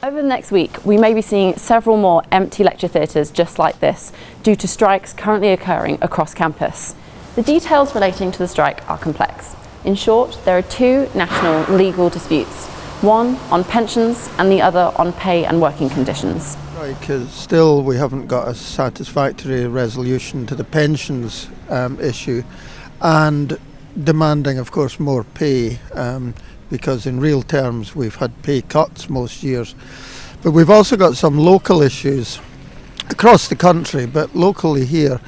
Over the next week, we may be seeing several more empty lecture theatres just like this, due to strikes currently occurring across campus. The details relating to the strike are complex. In short, there are two national legal disputes, one on pensions and the other on pay and working conditions. Right, because still we haven't got a satisfactory resolution to the pensions issue, and demanding, of course, more pay, because in real terms we've had pay cuts most years. But we've also got some local issues across the country, but locally here,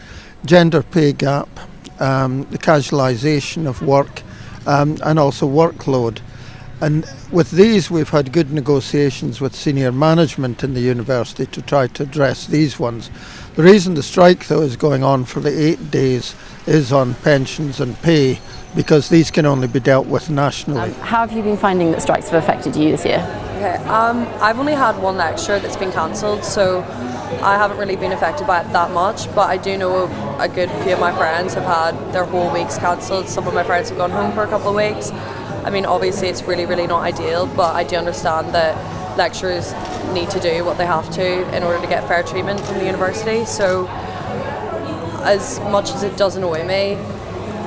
gender pay gap, the casualisation of work, and also workload. And with these we've had good negotiations with senior management in the university to try to address these ones. The reason the strike though is going on for the 8 days is on pensions and pay, because these can only be dealt with nationally. How have you been finding that strikes have affected you this year? Okay, I've only had one lecture that's been cancelled, so I haven't really been affected by it that much, but I do know a good few of my friends have had their whole weeks cancelled. Some of my friends have gone home for a couple of weeks. I mean, obviously it's really, really not ideal, but I do understand that lecturers need to do what they have to in order to get fair treatment from the university. So as much as it does annoy me,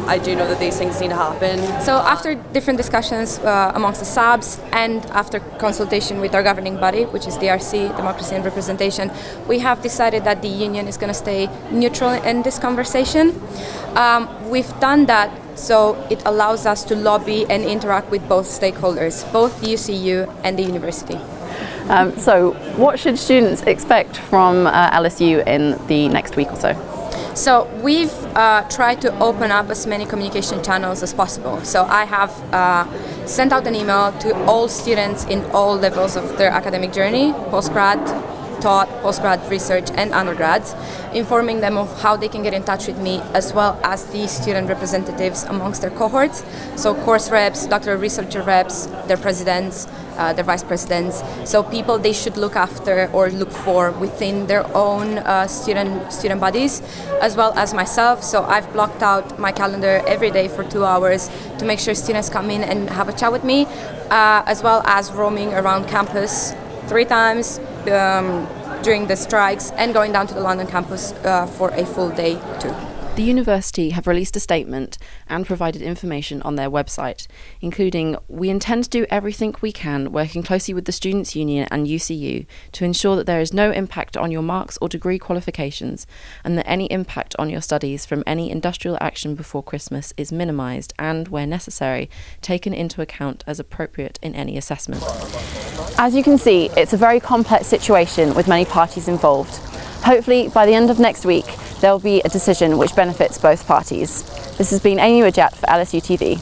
I do know that these things need to happen. So after different discussions amongst the SABs and after consultation with our governing body, which is DRC, Democracy and Representation, we have decided that the union is going to stay neutral in this conversation. We've done that so it allows us to lobby and interact with both stakeholders, both the UCU and the university. So what should students expect from LSU in the next week or so? So we've tried to open up as many communication channels as possible. So I have sent out an email to all students in all levels of their academic journey, postgrad, taught, postgrad research and undergrads, informing them of how they can get in touch with me, as well as the student representatives amongst their cohorts. So course reps, doctoral researcher reps, their presidents, their vice presidents. So people they should look after or look for within their own student bodies, as well as myself. So I've blocked out my calendar every day for 2 hours to make sure students come in and have a chat with me, as well as roaming around campus 3 times during the strikes and going down to the London campus for a full day too. The university have released a statement and provided information on their website, including, "We intend to do everything we can, working closely with the Students' Union and UCU, to ensure that there is no impact on your marks or degree qualifications, and that any impact on your studies from any industrial action before Christmas is minimised and, where necessary, taken into account as appropriate in any assessment." As you can see, it's a very complex situation with many parties involved. Hopefully, by the end of next week, there will be a decision which benefits both parties. This has been Amie for LSUTV.